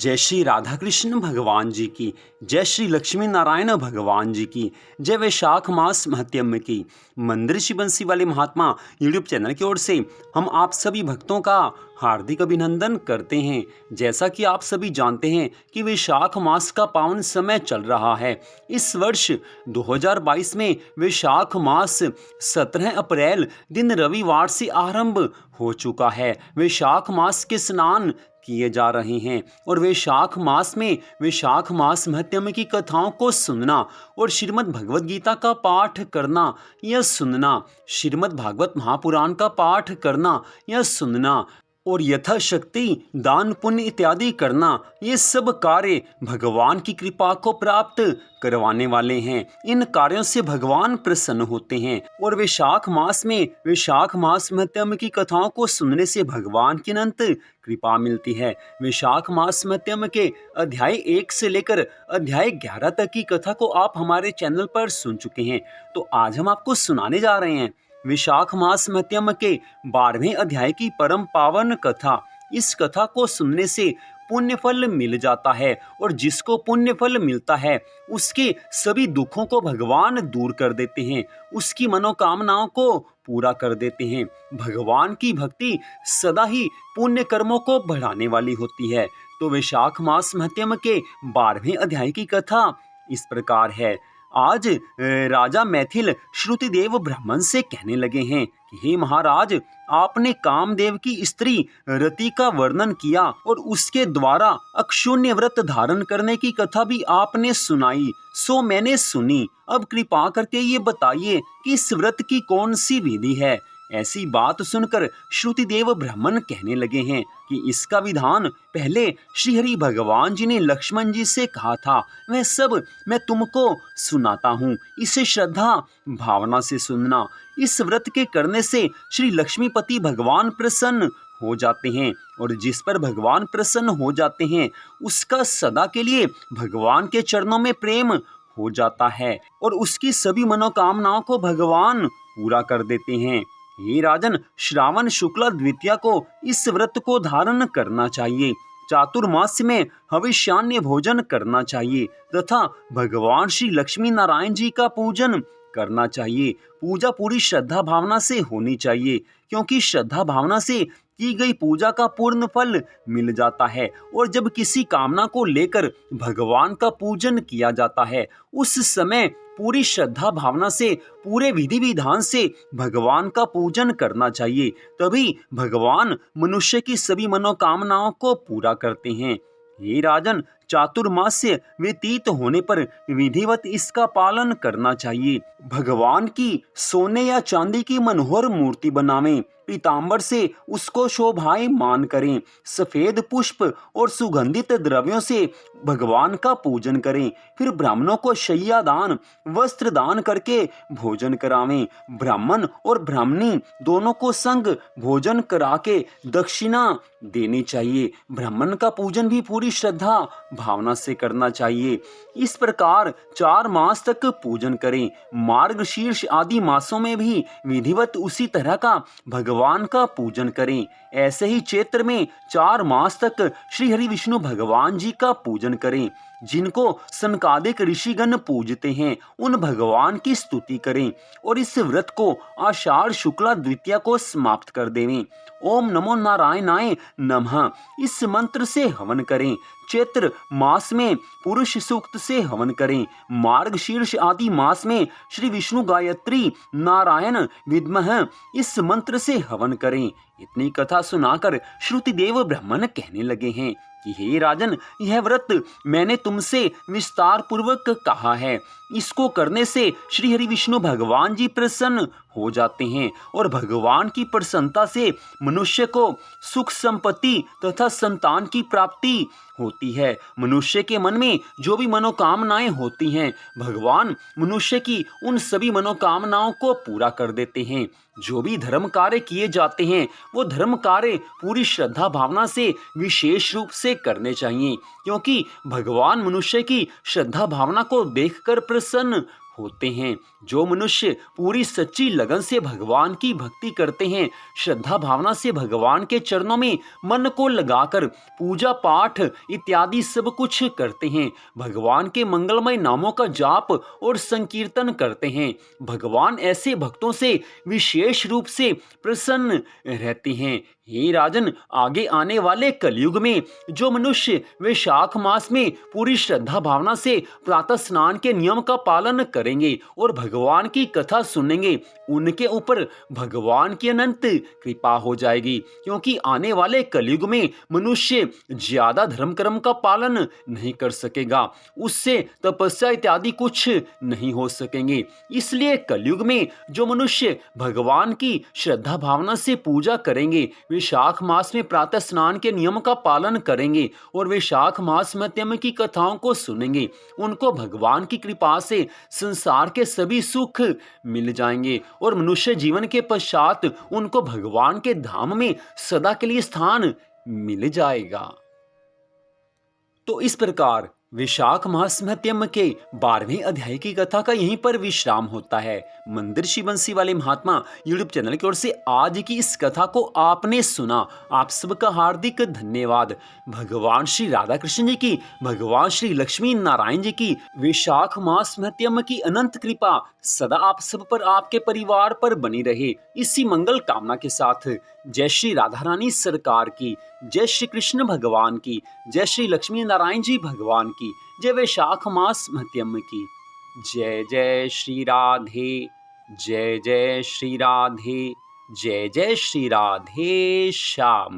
जय श्री राधा कृष्ण भगवान जी की, जय श्री लक्ष्मी नारायण भगवान जी की, जय वैशाख मास महत्यम की। मंदिर श्री बंसी वाले महात्मा यूट्यूब चैनल की ओर से हम आप सभी भक्तों का हार्दिक अभिनंदन करते हैं। जैसा कि आप सभी जानते हैं कि वैशाख मास का पावन समय चल रहा है। इस वर्ष 2022 में वैशाख मास 17 अप्रैल दिन रविवार से आरंभ हो चुका है। वैशाख मास के स्नान किए जा रहे हैं और वैशाख मास में वैशाख मास महत्म की कथाओं को सुनना और श्रीमद् भगवत गीता का पाठ करना या सुनना, श्रीमद् भागवत महापुराण का पाठ करना या सुनना और यथाशक्ति दान पुण्य इत्यादि करना, ये सब कार्य भगवान की कृपा को प्राप्त करवाने वाले हैं। इन कार्यों से भगवान प्रसन्न होते हैं और वैशाख मास में वैशाख मास महत्म की कथाओं को सुनने से भगवान की अनंत कृपा मिलती है। वैशाख मास महत्म के अध्याय 1 से लेकर अध्याय 11 तक की कथा को आप हमारे चैनल पर सुन चुके हैं, तो आज हम आपको सुनाने जा रहे हैं वैशाख मास महत्म के 12वें अध्याय की परम पावन कथा। इस कथा को सुनने से पुण्य फल मिल जाता है और जिसको पुण्य फल मिलता है उसके सभी दुखों को भगवान दूर कर देते हैं, उसकी मनोकामनाओं को पूरा कर देते हैं। भगवान की भक्ति सदा ही पुण्य कर्मों को बढ़ाने वाली होती है। तो वैशाख मास महत्म के 12वें अध्याय की कथा इस प्रकार है। आज राजा मैथिल श्रुतिदेव ब्राह्मण से कहने लगे हैं कि हे महाराज, आपने कामदेव की स्त्री रति का वर्णन किया और उसके द्वारा अक्षुण्य व्रत धारण करने की कथा भी आपने सुनाई, सो मैंने सुनी। अब कृपा करके ये बताइए कि इस व्रत की कौन सी विधि है। ऐसी बात सुनकर श्रुतिदेव ब्राह्मण कहने लगे हैं कि इसका विधान पहले श्री हरि भगवान जी ने लक्ष्मण जी से कहा था, वह सब मैं तुमको सुनाता हूँ। इसे श्रद्धा भावना से सुनना। इस व्रत के करने से श्री लक्ष्मीपति भगवान प्रसन्न हो जाते हैं और जिस पर भगवान प्रसन्न हो जाते हैं उसका सदा के लिए भगवान के चरणों में प्रेम हो जाता है और उसकी सभी मनोकामनाओं को भगवान पूरा कर देते हैं। हे राजन, श्रावण शुक्ला द्वितीया को इस व्रत को धारण करना चाहिए। चातुर्मास में हविष्यान्य भोजन करना चाहिए तथा भगवान श्री लक्ष्मी नारायण जी का पूजन करना चाहिए। पूजा पूरी श्रद्धा भावना से होनी चाहिए, क्योंकि श्रद्धा भावना से की गई पूजा का पूर्ण फल मिल जाता है। और जब किसी कामना को लेकर भगवान का पूजन किया जाता है उस समय पूरी श्रद्धा भावना से पूरे विधि विधान से भगवान का पूजन करना चाहिए, तभी भगवान मनुष्य की सभी मनोकामनाओं को पूरा करते हैं। हे राजन, चातुर्मास्य व्यतीत होने पर विधिवत इसका पालन करना चाहिए। भगवान की सोने या चांदी की मनोहर मूर्ति बनावें, पीतांबर से उसको शोभायमान करें, सफेद पुष्प और सुगंधित द्रव्यों से भगवान का पूजन करें। फिर ब्राह्मणों को शय्या दान वस्त्र दान करके भोजन करावें। ब्राह्मण और ब्राह्मणी दोनों को संग भोजन करा के दक्षिणा देनी चाहिए। ब्राह्मण का पूजन भी पूरी श्रद्धा भावना से करना चाहिए। इस प्रकार 4 मास तक पूजन करें। मार्गशीर्ष आदि मासों में भी विधिवत उसी तरह का भगवान का पूजन करें। ऐसे ही चैत्र में 4 मास तक श्री हरि विष्णु भगवान जी का पूजन करें। जिनको सनकादिक ऋषिगण पूजते हैं उन भगवान की स्तुति करें और इस व्रत को आषाढ़ शुक्ला द्वितीया को समाप्त कर देवें। ओम नमो नारायणाय नमः इस मंत्र से हवन करें। चैत्र मास में पुरुष सूक्त से हवन करें। मार्गशीर्ष आदि मास में श्री विष्णु गायत्री नारायण विद्मः इस मंत्र से हवन करें। इतनी कथा सुनाकर श्रुतिदेव ब्राह्मण कहने लगे हैं कि हे राजन, यह व्रत मैंने तुमसे विस्तार पूर्वक कहा है। इसको करने से श्री हरि विष्णु भगवान जी प्रसन्न हो जाते हैं और भगवान की प्रसन्नता से मनुष्य को सुख संपत्ति तथा संतान की प्राप्ति होती है। मनुष्य के मन में जो भी मनोकामनाएं होती हैं भगवान मनुष्य की उन सभी मनोकामनाओं को पूरा कर देते हैं। जो भी धर्म कार्य किए जाते हैं वो धर्म कार्य पूरी श्रद्धा भावना से विशेष रूप से करने चाहिए, क्योंकि भगवान मनुष्य की श्रद्धा भावना को देखकर प्रसन्न होते हैं। जो मनुष्य पूरी सच्ची लगन से भगवान की भक्ति करते हैं, श्रद्धा भावना से भगवान के चरणों में मन को लगाकर पूजा पाठ इत्यादि सब कुछ करते हैं, भगवान के मंगलमय नामों का जाप और संकीर्तन करते हैं, भगवान ऐसे भक्तों से विशेष रूप से प्रसन्न रहते हैं। हे राजन, आगे आने वाले कलयुग में जो मनुष्य वैशाख मास में पूरी श्रद्धा भावना से प्रातः स्नान के नियम का पालन करेंगे और भगवान की कथा सुनेंगे, उनके ऊपर भगवान की अनंत कृपा हो जाएगी। क्योंकि आने वाले कलयुग में मनुष्य ज्यादा धर्म कर्म का पालन नहीं कर सकेगा, उससे तपस्या इत्यादि कुछ नहीं हो सकेंगे। इसलिए कलयुग में जो मनुष्य भगवान की श्रद्धा भावना से पूजा करेंगे, वैशाख मास में प्रातः स्नान के नियम का पालन करेंगे और वैशाख मास मध्यम की कथाओं को सुनेंगे, उनको भगवान की कृपा से संसार के सभी सुख मिल जाएंगे और मनुष्य जीवन के पश्चात उनको भगवान के धाम में सदा के लिए स्थान मिल जाएगा। तो इस प्रकार वैशाख मास महत्यम के 12वें अध्याय की कथा का यहीं पर विश्राम होता है। मंदिर श्री बंसी वाले महात्मा यूट्यूब चैनल की ओर से आज की इस कथा को आपने सुना, आप सबका हार्दिक धन्यवाद। भगवान श्री राधा कृष्ण जी की, भगवान श्री लक्ष्मी नारायण जी की वैशाख मास महत्यम की अनंत कृपा सदा आप सब पर, आपके परिवार पर बनी रहे, इसी मंगल कामना के साथ जय श्री राधा रानी सरकार की, जय श्री कृष्ण भगवान की, जय श्री लक्ष्मी नारायण जी भगवान की, जय वैशाख मास महत्यम की। जय जय श्री राधे, जय जय श्री राधे, जय जय श्री राधे श्याम।